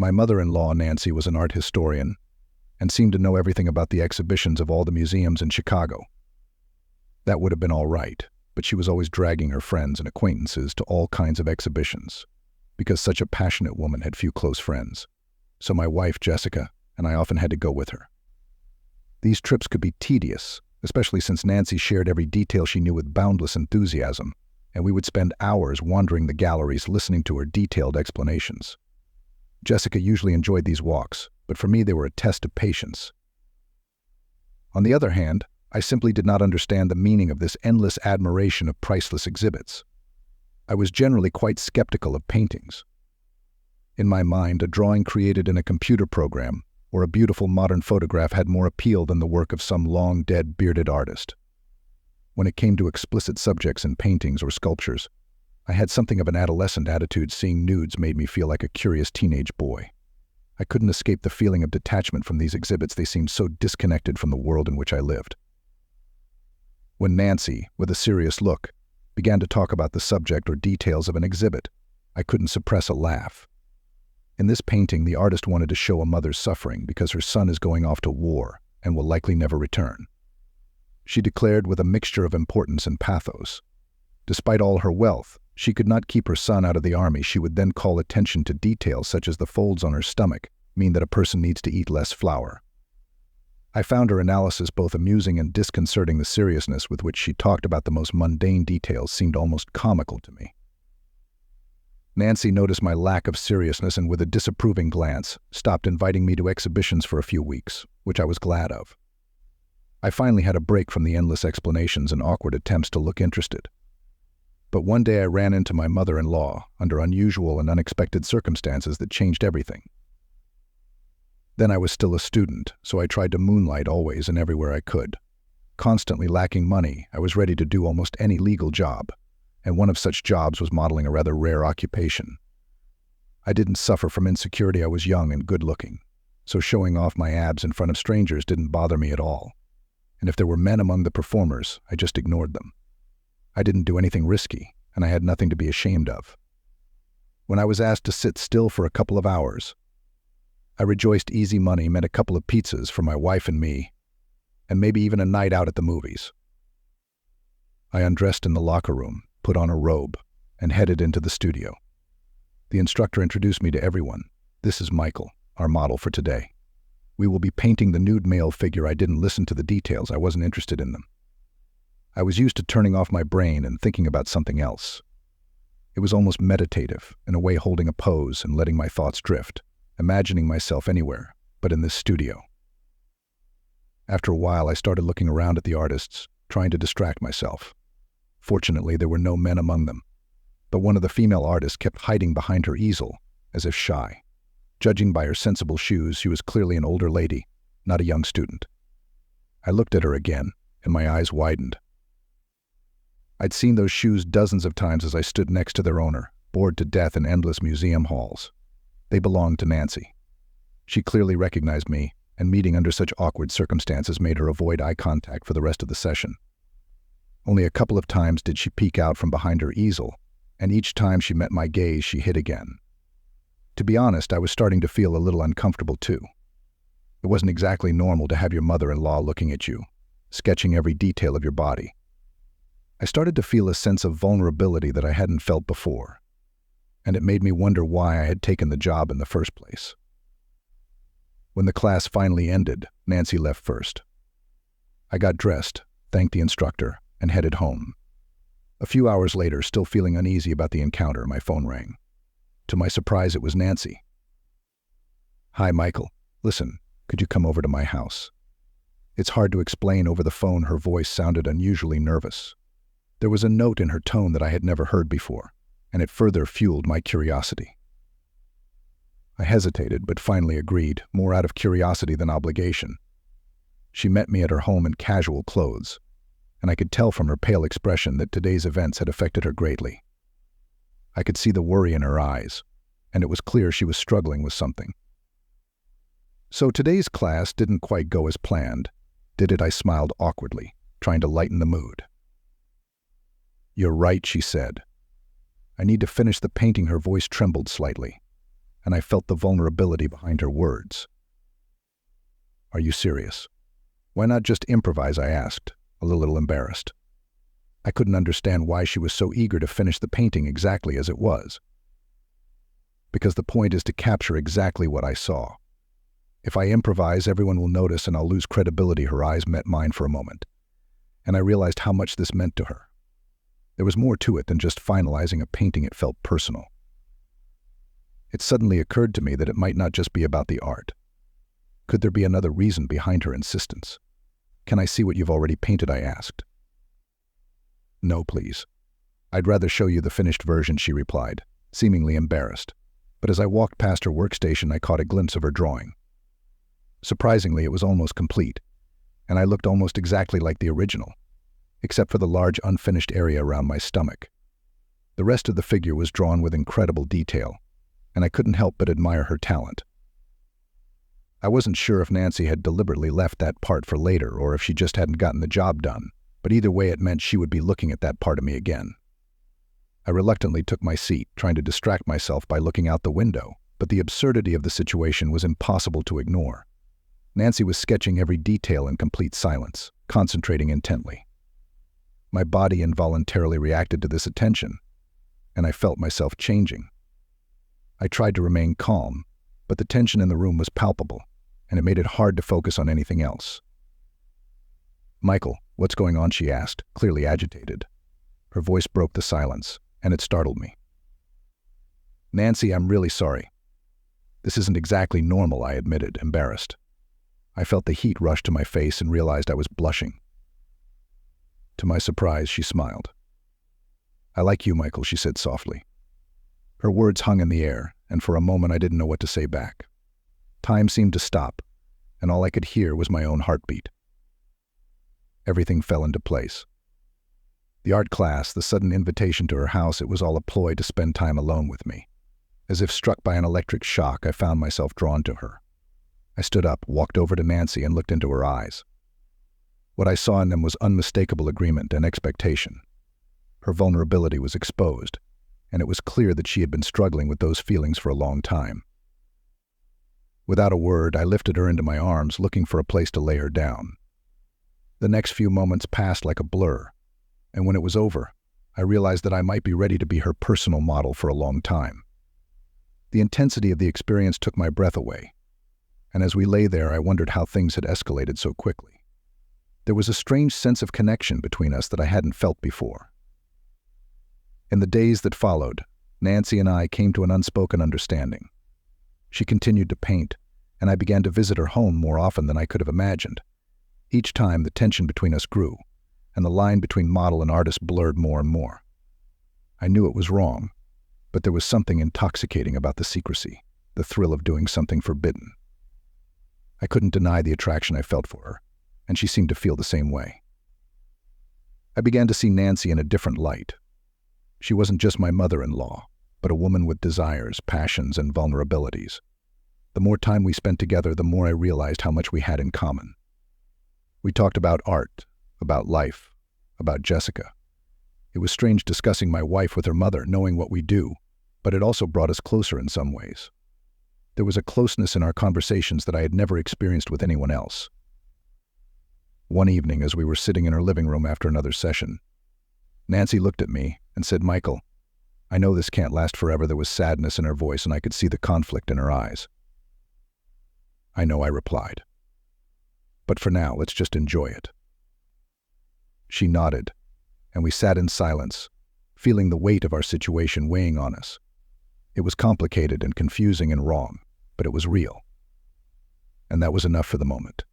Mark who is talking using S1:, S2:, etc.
S1: My mother-in-law, Nancy, was an art historian and seemed to know everything about the exhibitions of all the museums in Chicago. That would have been all right, but she was always dragging her friends and acquaintances to all kinds of exhibitions, because such a passionate woman had few close friends. So my wife, Jessica, and I often had to go with her. These trips could be tedious, especially since Nancy shared every detail she knew with boundless enthusiasm, and we would spend hours wandering the galleries listening to her detailed explanations. Jessica usually enjoyed these walks, but for me they were a test of patience. On the other hand, I simply did not understand the meaning of this endless admiration of priceless exhibits. I was generally quite skeptical of paintings. In my mind, a drawing created in a computer program or a beautiful modern photograph had more appeal than the work of some long-dead bearded artist. When it came to explicit subjects in paintings or sculptures, I had something of an adolescent attitude. Seeing nudes made me feel like a curious teenage boy. I couldn't escape the feeling of detachment from these exhibits. They seemed so disconnected from the world in which I lived. When Nancy, with a serious look, began to talk about the subject or details of an exhibit, I couldn't suppress a laugh. In this painting, the artist wanted to show a mother's suffering because her son is going off to war and will likely never return. She declared with a mixture of importance and pathos. Despite all her wealth, she could not keep her son out of the army. She would then call attention to details such as the folds on her stomach mean that a person needs to eat less flour. I found her analysis both amusing and disconcerting. The seriousness with which she talked about the most mundane details seemed almost comical to me. Nancy noticed my lack of seriousness and with a disapproving glance, stopped inviting me to exhibitions for a few weeks, which I was glad of. I finally had a break from the endless explanations and awkward attempts to look interested. But one day I ran into my mother-in-law under unusual and unexpected circumstances that changed everything. Then I was still a student, so I tried to moonlight always and everywhere I could. Constantly lacking money, I was ready to do almost any legal job, and one of such jobs was modeling a rather rare occupation. I didn't suffer from insecurity. I was young and good-looking, so showing off my abs in front of strangers didn't bother me at all. And if there were men among the performers, I just ignored them. I didn't do anything risky, and I had nothing to be ashamed of. When I was asked to sit still for a couple of hours, I rejoiced. Easy money meant a couple of pizzas for my wife and me, and maybe even a night out at the movies. I undressed in the locker room, put on a robe, and headed into the studio. The instructor introduced me to everyone. This is Michael, our model for today. We will be painting the nude male figure. I didn't listen to the details. I wasn't interested in them. I was used to turning off my brain and thinking about something else. It was almost meditative, in a way holding a pose and letting my thoughts drift, imagining myself anywhere but in this studio. After a while, I started looking around at the artists, trying to distract myself. Fortunately, there were no men among them, but one of the female artists kept hiding behind her easel, as if shy. Judging by her sensible shoes, she was clearly an older lady, not a young student. I looked at her again, and my eyes widened. I'd seen those shoes dozens of times as I stood next to their owner, bored to death in endless museum halls. They belonged to Nancy. She clearly recognized me, and meeting under such awkward circumstances made her avoid eye contact for the rest of the session. Only a couple of times did she peek out from behind her easel, and each time she met my gaze, she hid again. To be honest, I was starting to feel a little uncomfortable too. It wasn't exactly normal to have your mother-in-law looking at you, sketching every detail of your body. I started to feel a sense of vulnerability that I hadn't felt before, and it made me wonder why I had taken the job in the first place. When the class finally ended, Nancy left first. I got dressed, thanked the instructor, and headed home. A few hours later, still feeling uneasy about the encounter, my phone rang. To my surprise, it was Nancy. "Hi, Michael. Listen, could you come over to my house?" It's hard to explain over the phone. Her voice sounded unusually nervous. There was a note in her tone that I had never heard before, and it further fueled my curiosity. I hesitated, but finally agreed, more out of curiosity than obligation. She met me at her home in casual clothes, and I could tell from her pale expression that today's events had affected her greatly. I could see the worry in her eyes, and it was clear she was struggling with something. "So today's class didn't quite go as planned, did it?" I smiled awkwardly, trying to lighten the mood. "You're right," she said. "I need to finish the painting." Her voice trembled slightly, and I felt the vulnerability behind her words. "Are you serious? Why not just improvise?" I asked, a little embarrassed. I couldn't understand why she was so eager to finish the painting exactly as it was. "Because the point is to capture exactly what I saw. If I improvise, everyone will notice and I'll lose credibility." Her eyes met mine for a moment, and I realized how much this meant to her. There was more to it than just finalizing a painting. It felt personal. It suddenly occurred to me that it might not just be about the art. Could there be another reason behind her insistence? "Can I see what you've already painted?" I asked. "No, please. I'd rather show you the finished version," she replied, seemingly embarrassed. But as I walked past her workstation, I caught a glimpse of her drawing. Surprisingly, it was almost complete, and I looked almost exactly like the original, except for the large unfinished area around my stomach. The rest of the figure was drawn with incredible detail, and I couldn't help but admire her talent. I wasn't sure if Nancy had deliberately left that part for later or if she just hadn't gotten the job done, but either way it meant she would be looking at that part of me again. I reluctantly took my seat, trying to distract myself by looking out the window, but the absurdity of the situation was impossible to ignore. Nancy was sketching every detail in complete silence, concentrating intently. My body involuntarily reacted to this attention, and I felt myself changing. I tried to remain calm, but the tension in the room was palpable, and it made it hard to focus on anything else. "Michael, what's going on?" she asked, clearly agitated. Her voice broke the silence, and it startled me. "Nancy, I'm really sorry. This isn't exactly normal," I admitted, embarrassed. I felt the heat rush to my face and realized I was blushing. To my surprise, she smiled. "I like you, Michael," she said softly. Her words hung in the air, and for a moment I didn't know what to say back. Time seemed to stop, and all I could hear was my own heartbeat. Everything fell into place. The art class, the sudden invitation to her house, it was all a ploy to spend time alone with me. As if struck by an electric shock, I found myself drawn to her. I stood up, walked over to Nancy, and looked into her eyes. What I saw in them was unmistakable agreement and expectation. Her vulnerability was exposed, and it was clear that she had been struggling with those feelings for a long time. Without a word, I lifted her into my arms, looking for a place to lay her down. The next few moments passed like a blur, and when it was over, I realized that I might be ready to be her personal model for a long time. The intensity of the experience took my breath away, and as we lay there, I wondered how things had escalated so quickly. There was a strange sense of connection between us that I hadn't felt before. In the days that followed, Nancy and I came to an unspoken understanding. She continued to paint, and I began to visit her home more often than I could have imagined. Each time, the tension between us grew, and the line between model and artist blurred more and more. I knew it was wrong, but there was something intoxicating about the secrecy, the thrill of doing something forbidden. I couldn't deny the attraction I felt for her, and she seemed to feel the same way. I began to see Nancy in a different light. She wasn't just my mother-in-law, but a woman with desires, passions, and vulnerabilities. The more time we spent together, the more I realized how much we had in common. We talked about art, about life, about Jessica. It was strange discussing my wife with her mother, knowing what we do, but it also brought us closer in some ways. There was a closeness in our conversations that I had never experienced with anyone else. One evening, as we were sitting in her living room after another session, Nancy looked at me and said, "Michael, I know this can't last forever." There was sadness in her voice, and I could see the conflict in her eyes. "I know," I replied. "But for now, let's just enjoy it." She nodded, and we sat in silence, feeling the weight of our situation weighing on us. It was complicated and confusing and wrong, but it was real. And that was enough for the moment.